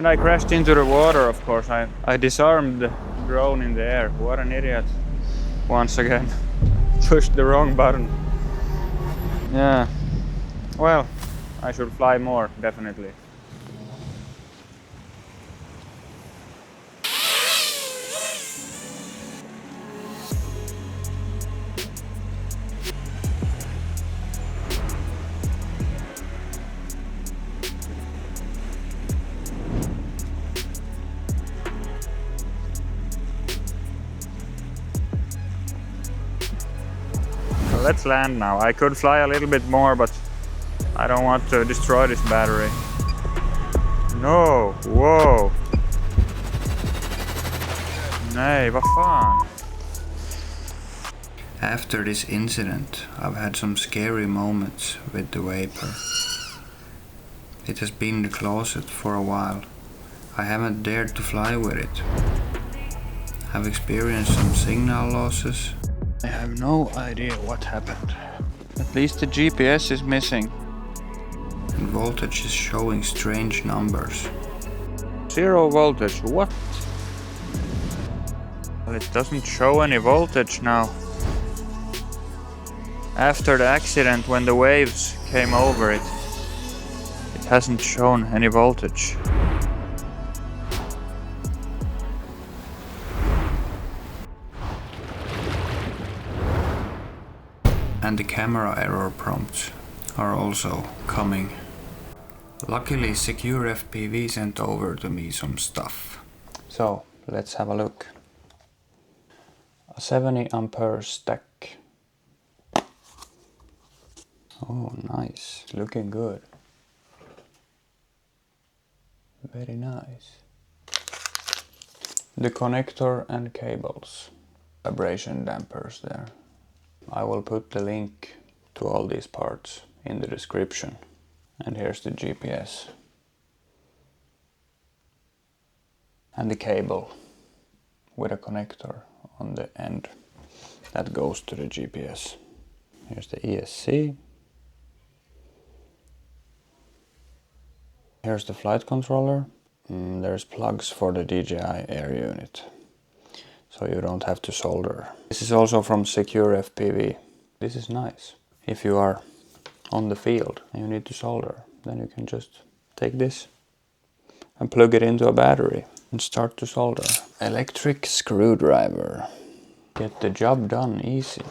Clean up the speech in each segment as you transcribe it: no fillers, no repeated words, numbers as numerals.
And I crashed into the water, of course. I disarmed the drone in the air. What an idiot. Once again. Pushed the wrong button. Yeah. Well, I should fly more, definitely. Let's land now. I could fly a little bit more, but I don't want to destroy this battery. No! Whoa! Nej, vad fan? After this incident, I've had some scary moments with the Vapor. It has been in the closet for a while. I haven't dared to fly with it. I've experienced some signal losses. I have no idea what happened. At least the GPS is missing. And voltage is showing strange numbers. 0 voltage, what? Well, it doesn't show any voltage now. After the accident, when the waves came over it, it hasn't shown any voltage. And the camera error prompts are also coming. Luckily, Sequre FPV sent over to me some stuff. So, let's have a look. A 70 ampere stack. Oh, nice. Looking good. Very nice. The connector and cables. Vibration dampers there. I will put the link to all these parts in the description. And here's the GPS. And the cable with a connector on the end that goes to the GPS. Here's the ESC. Here's the flight controller. There's plugs for the DJI air unit, so you don't have to solder. This is also from Sequre FPV. This is nice. If you are on the field and you need to solder, then you can just take this and plug it into a battery and start to solder. Electric screwdriver. Get the job done easy.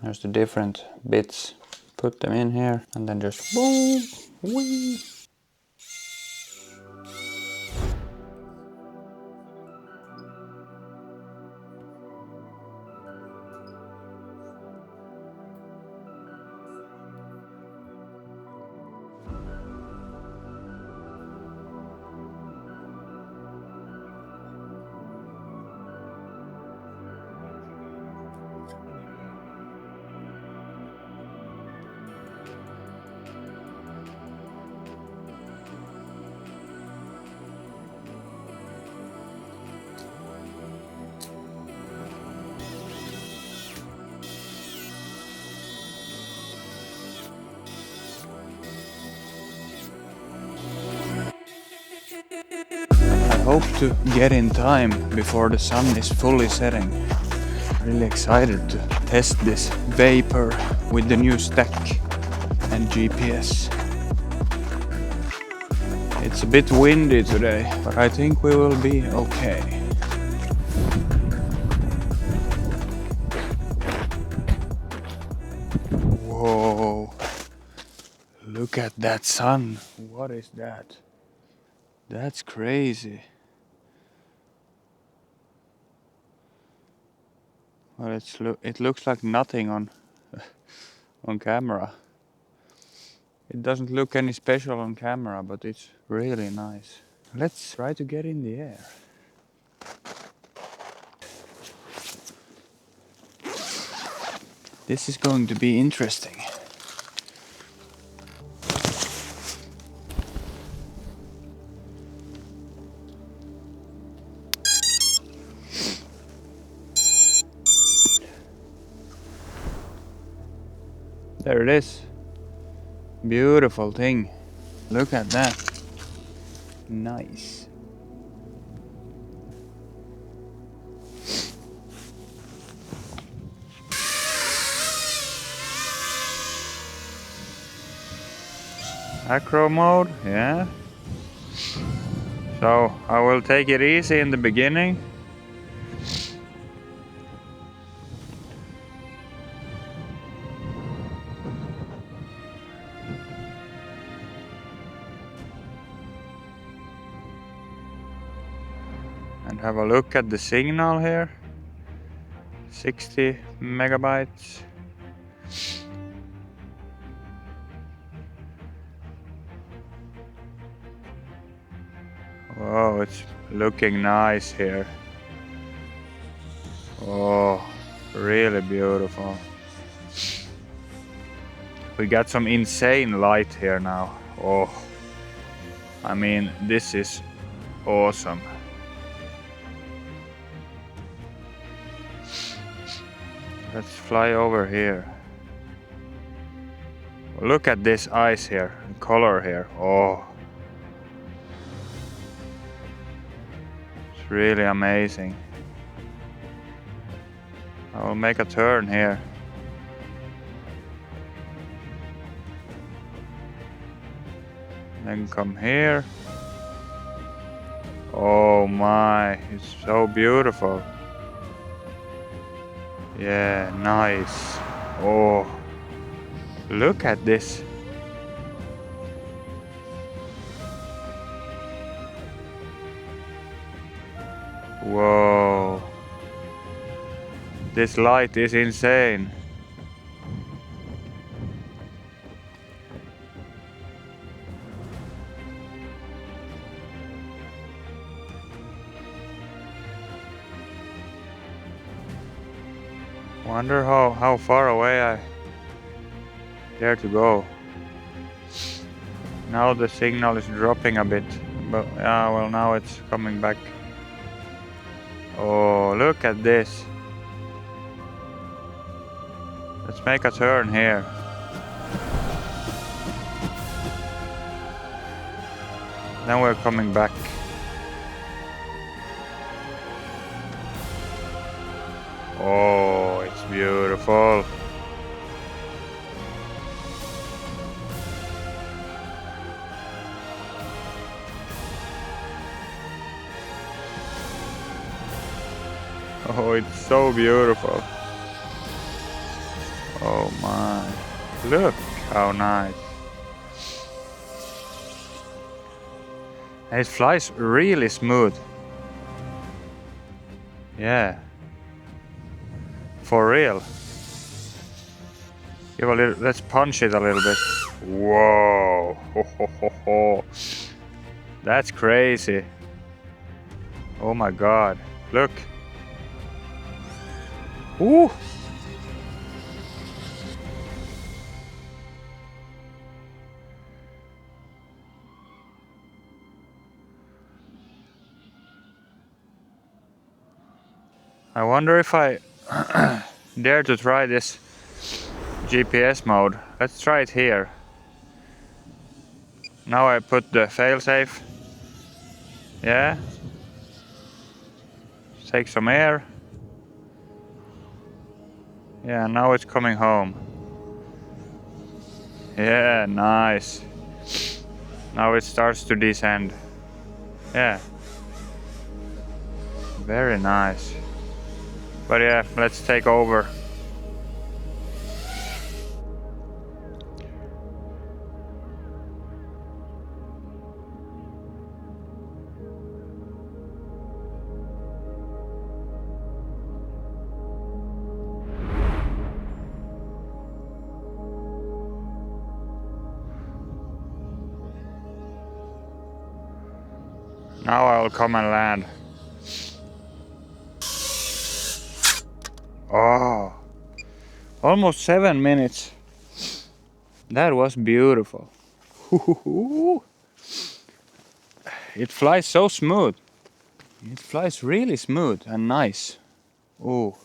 There's the different bits. Put them in here and then just boom, whee. I hope to get in time before the sun is fully setting. Really excited to test this Vapor with the new stack and GPS. It's a bit windy today, but I think we will be okay. Whoa! Look at that sun! What is that? That's crazy. Well, it looks like nothing on on camera. It doesn't look any special on camera, but it's really nice. Let's try to get in the air. This is going to be interesting. There it is. Beautiful thing. Look at that. Nice. Acro mode, yeah. So I will take it easy in the beginning. And have a look at the signal here. 60 megabytes. Whoa, it's looking nice here. Oh, really beautiful. We got some insane light here now. Oh, I mean, this is awesome. Let's fly over here. Look at this ice here, color here. Oh, it's really amazing. I will make a turn here. Then come here. Oh my, it's so beautiful. Yeah, nice. Oh, look at this. Whoa. This light is insane. Wonder how far away I dare to go. Now the signal is dropping a bit, but yeah, well, now it's coming back. Oh, look at this. Let's make a turn here. Then we're coming back. Oh, it's beautiful. Oh, it's so beautiful. Oh my. Look how nice. And it flies really smooth. Yeah. For real. Give a little, let's punch it a little bit. Whoa. Ho, ho, ho, ho. That's crazy. Oh my god. Look. Woo. I wonder if I dare to try this GPS mode. Let's try it here. Now I put the failsafe. Yeah. Take some air. Yeah, now it's coming home. Yeah, nice. Now it starts to descend. Yeah. Very nice. But yeah, let's take over. Now I'll come and land. Oh, almost 7 minutes. That was beautiful. It flies so smooth. It flies really smooth and nice. Oh,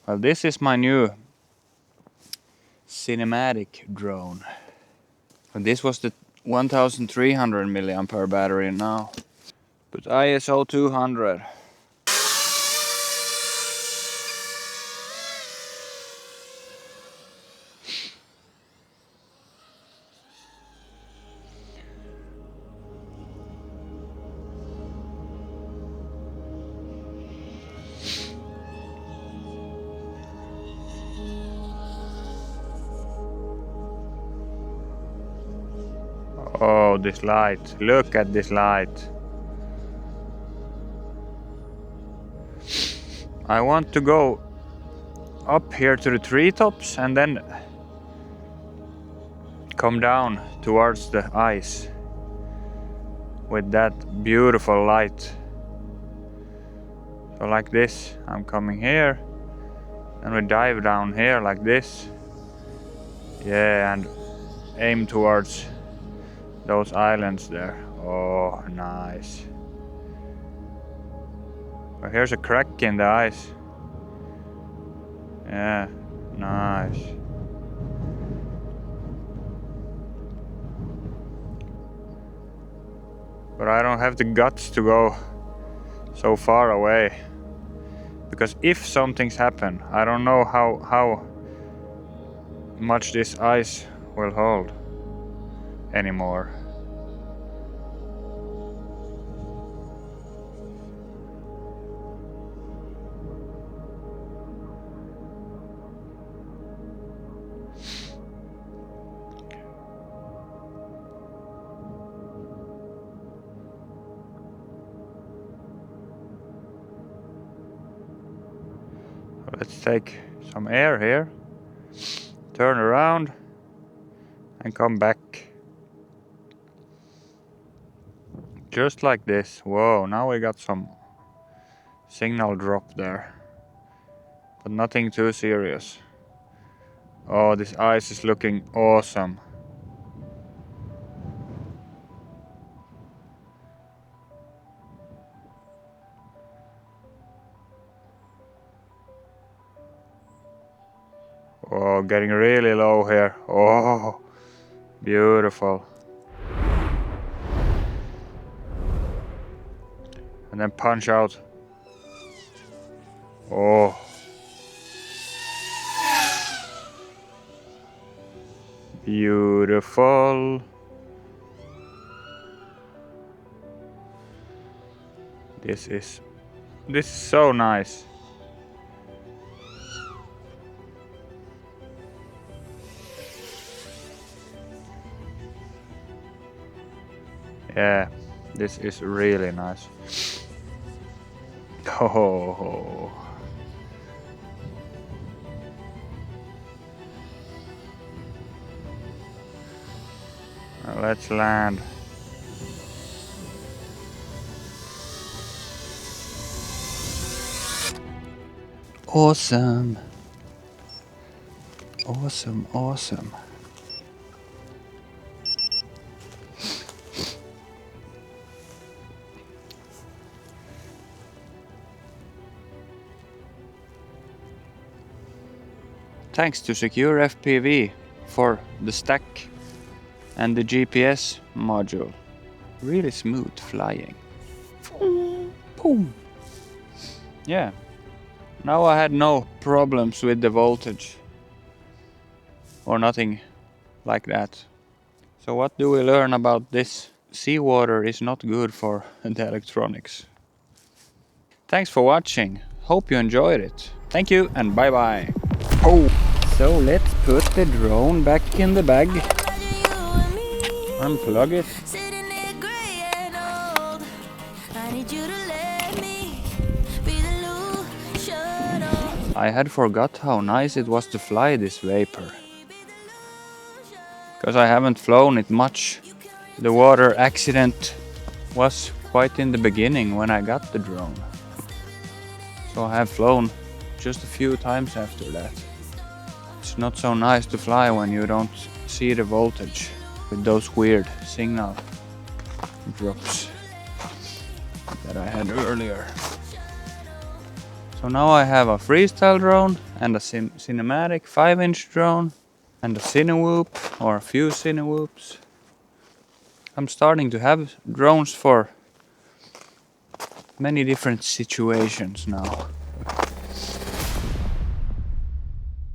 well, this is my new cinematic drone. This was the 1300 milliampere battery now. But ISO 200. Oh, this light. Look at this light. I want to go up here to the treetops and then come down towards the ice with that beautiful light. So like this, I'm coming here and we dive down here like this. Yeah, and aim towards those islands there. Oh, nice. Oh, here's a crack in the ice. Yeah, nice. But I don't have the guts to go so far away. Because if something's happen, I don't know how much this ice will hold anymore. Let's take some air here, turn around and come back. Just like this. Whoa, now we got some signal drop there, but nothing too serious. Oh, this ice is looking awesome. Oh, getting really low here. Oh, beautiful. And then punch out. Oh. Beautiful. This is so nice. Yeah, this is really nice. Oh. Let's land. Awesome. Awesome, awesome. Thanks to Sequre FPV for the stack and the GPS module. Really smooth flying. Boom. Yeah. Now I had no problems with the voltage or nothing like that. So what do we learn about this? Seawater is not good for the electronics. Thanks for watching. Hope you enjoyed it. Thank you and bye bye. Oh. So let's put the drone back in the bag. Unplug it. I had forgot how nice it was to fly this Vapor. Because I haven't flown it much. The water accident was quite in the beginning when I got the drone. So I have flown just a few times after that. It's not so nice to fly when you don't see the voltage with those weird signal drops that I had earlier. So now I have a freestyle drone and a cinematic 5-inch drone and a Cinewhoop or a few Cinewhoops. I'm starting to have drones for many different situations now.